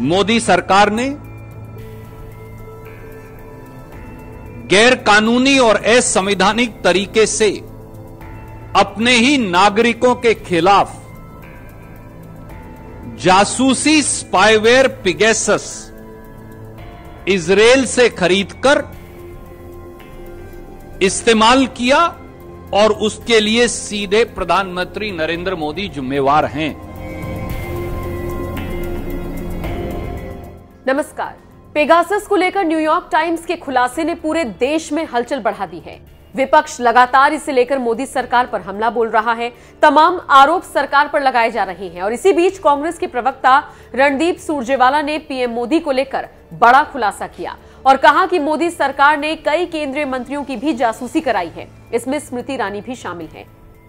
मोदी सरकार ने गैर कानूनी और असंवैधानिक तरीके से अपने ही नागरिकों के खिलाफ जासूसी स्पाईवेयर पेगासस इजरायल से खरीदकर इस्तेमाल किया और उसके लिए सीधे प्रधानमंत्री नरेंद्र मोदी जिम्मेवार हैं। नमस्कार। पेगासस को लेकर न्यूयॉर्क टाइम्स के खुलासे ने पूरे देश में हलचल बढ़ा दी है। विपक्ष लगातार इसे लेकर मोदी सरकार पर हमला बोल रहा है। तमाम आरोप सरकार पर लगाए जा रहे हैं और इसी बीच कांग्रेस के प्रवक्ता रणदीप सुरजेवाला ने पीएम मोदी को लेकर बड़ा खुलासा किया और कहा कि मोदी सरकार ने कई केंद्रीय मंत्रियों की भी जासूसी कराई है। इसमें स्मृति ईरानी भी शामिल है।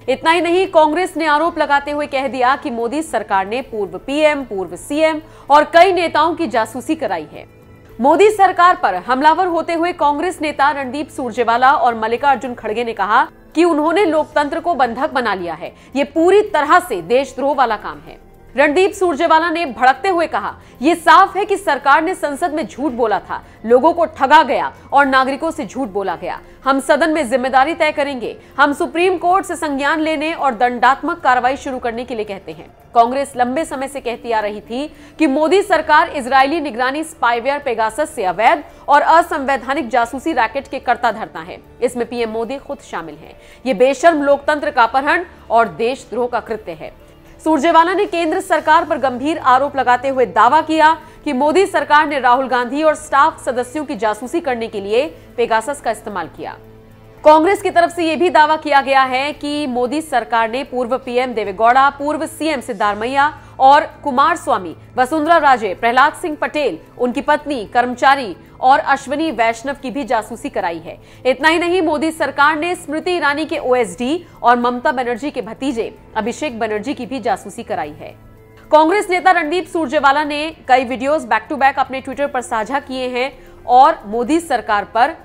इतना ही नहीं, कांग्रेस ने आरोप लगाते हुए कह दिया कि मोदी सरकार ने पूर्व पीएम, पूर्व सीएम और कई नेताओं की जासूसी कराई है। मोदी सरकार पर हमलावर होते हुए कांग्रेस नेता रणदीप सुरजेवाला और मल्लिकार्जुन खड़गे ने कहा कि उन्होंने लोकतंत्र को बंधक बना लिया है। ये पूरी तरह से देशद्रोह वाला काम है। रणदीप सुरजेवाला ने भड़कते हुए कहा, यह साफ है कि सरकार ने संसद में झूठ बोला था, लोगों को ठगा गया और नागरिकों से झूठ बोला गया। हम सदन में जिम्मेदारी तय करेंगे। हम सुप्रीम कोर्ट से संज्ञान लेने और दंडात्मक कार्रवाई शुरू करने के लिए कहते हैं। कांग्रेस लंबे समय से कहती आ रही थी कि मोदी सरकार इजरायली निगरानी स्पाईवेयर पेगासस से अवैध और असंवैधानिक जासूसी रैकेट के कर्ता धर्ता है। इसमें पीएम मोदी खुद शामिल हैं। ये बेशर्म लोकतंत्र का अपहरण और देशद्रोह का कृत्य है। सुरजेवाला ने केंद्र सरकार पर गंभीर आरोप लगाते हुए दावा किया कि मोदी सरकार ने राहुल गांधी और स्टाफ सदस्यों की जासूसी करने के लिए पेगासस का इस्तेमाल किया। कांग्रेस की तरफ से यह भी दावा किया गया है कि मोदी सरकार ने पूर्व पीएम देवेगौड़ा, पूर्व सीएम सिद्धारमैया और कुमारस्वामी, वसुंधरा राजे, प्रहलाद सिंह पटेल, उनकी पत्नी, कर्मचारी और अश्विनी वैष्णव की भी जासूसी कराई है। इतना ही नहीं, मोदी सरकार ने स्मृति ईरानी के ओएसडी और ममता बनर्जी के भतीजे अभिषेक बनर्जी की भी जासूसी कराई है। कांग्रेस नेता रणदीप सुरजेवाला ने कई वीडियोस बैक टू बैक अपने ट्विटर पर साझा किए हैं और मोदी सरकार पर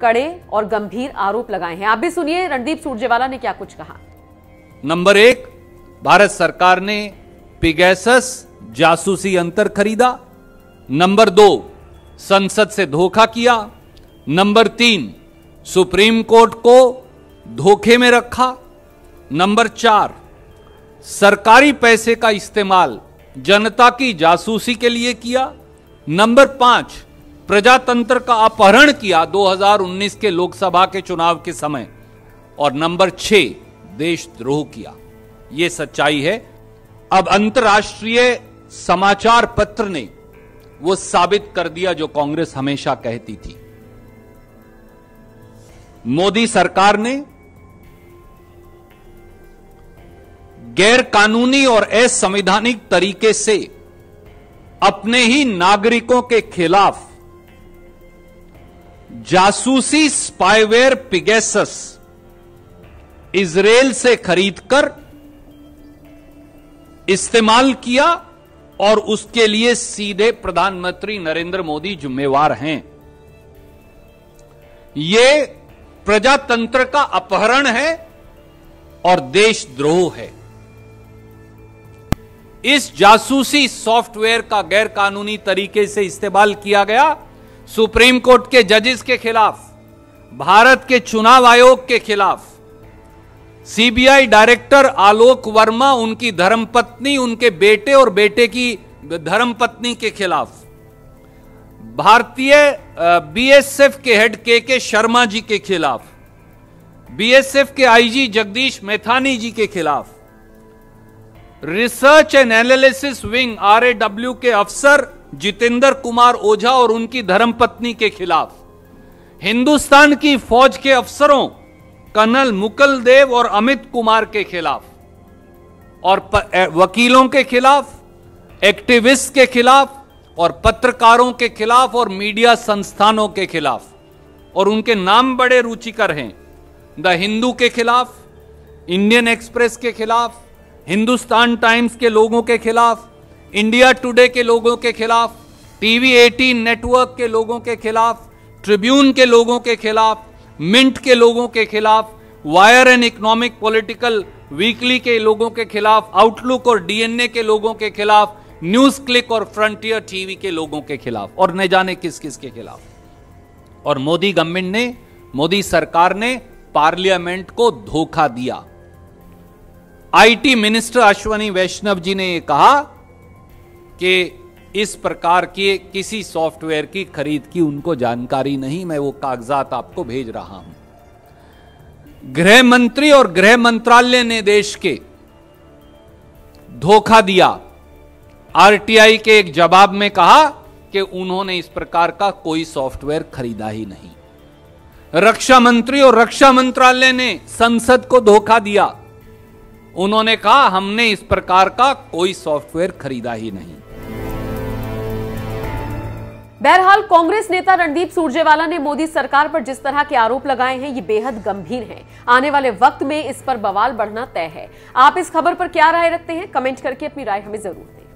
कड़े और गंभीर आरोप लगाए हैं। आप भी सुनिए रणदीप सुरजेवाला ने क्या कुछ कहा। नंबर 1, भारत सरकार ने पेगासस जासूसी यंत्र खरीदा। नंबर 2, संसद से धोखा किया। नंबर 3, सुप्रीम कोर्ट को धोखे में रखा। नंबर 4, सरकारी पैसे का इस्तेमाल जनता की जासूसी के लिए किया। नंबर 5, प्रजातंत्र का अपहरण किया 2019 के लोकसभा के चुनाव के समय। और नंबर 6, देशद्रोह किया। यह सच्चाई है। अब अंतर्राष्ट्रीय समाचार पत्र ने वो साबित कर दिया जो कांग्रेस हमेशा कहती थी। मोदी सरकार ने गैर कानूनी और असंवैधानिक तरीके से अपने ही नागरिकों के खिलाफ जासूसी स्पाईवेयर पेगासस इजरायल से खरीदकर इस्तेमाल किया और उसके लिए सीधे प्रधानमंत्री नरेंद्र मोदी जिम्मेवार हैं। यह प्रजातंत्र का अपहरण है और देशद्रोह है। इस जासूसी सॉफ्टवेयर का गैर कानूनी तरीके से इस्तेमाल किया गया सुप्रीम कोर्ट के जजेस के खिलाफ, भारत के चुनाव आयोग के खिलाफ, सीबीआई डायरेक्टर आलोक वर्मा, उनकी धर्मपत्नी, उनके बेटे और बेटे की धर्मपत्नी के खिलाफ, भारतीय बीएसएफ के हेड के शर्मा जी के खिलाफ, बीएसएफ के आईजी जगदीश मैथानी जी के खिलाफ, research and analysis wing RAW के अफसर जितेंद्र कुमार ओझा और उनकी धर्मपत्नी के खिलाफ, हिंदुस्तान की फौज के अफसरों कर्नल मुकुल देव और अमित कुमार के खिलाफ, और वकीलों के खिलाफ, एक्टिविस्ट के खिलाफ और पत्रकारों के खिलाफ और मीडिया संस्थानों के खिलाफ, और उनके नाम बड़े रुचिकर हैं। द हिंदू के खिलाफ, इंडियन एक्सप्रेस के खिलाफ, हिंदुस्तान टाइम्स के लोगों के खिलाफ, इंडिया टुडे के लोगों के खिलाफ, टीवी 18 नेटवर्क के लोगों के खिलाफ, ट्रिब्यून के लोगों के खिलाफ, मिंट के लोगों के खिलाफ, wire and economic political weekly के लोगों के खिलाफ, आउटलुक और डीएनए के लोगों के खिलाफ, न्यूज क्लिक और फ्रंटियर टीवी के लोगों के खिलाफ और न जाने किस किस के खिलाफ। और मोदी गवर्नमेंट ने, मोदी सरकार ने पार्लियामेंट को धोखा दिया। आईटी मिनिस्टर अश्विनी वैष्णव जी ने यह कहा कि इस प्रकार के किसी सॉफ्टवेयर की खरीद की उनको जानकारी नहीं, मैं वो कागजात आपको भेज रहा हूं। गृह मंत्री और गृह मंत्रालय ने देश के धोखा दिया। आरटीआई के एक जवाब में कहा कि उन्होंने इस प्रकार का कोई सॉफ्टवेयर खरीदा ही नहीं। रक्षा मंत्री और रक्षा मंत्रालय ने संसद को धोखा दिया। उन्होंने कहा हमने इस प्रकार का कोई सॉफ्टवेयर खरीदा ही नहीं। बहरहाल कांग्रेस नेता रणदीप सुरजेवाला ने मोदी सरकार पर जिस तरह के आरोप लगाए हैं, ये बेहद गंभीर हैं। आने वाले वक्त में इस पर बवाल बढ़ना तय है। आप इस खबर पर क्या राय रखते हैं? कमेंट करके अपनी राय हमें जरूर दें।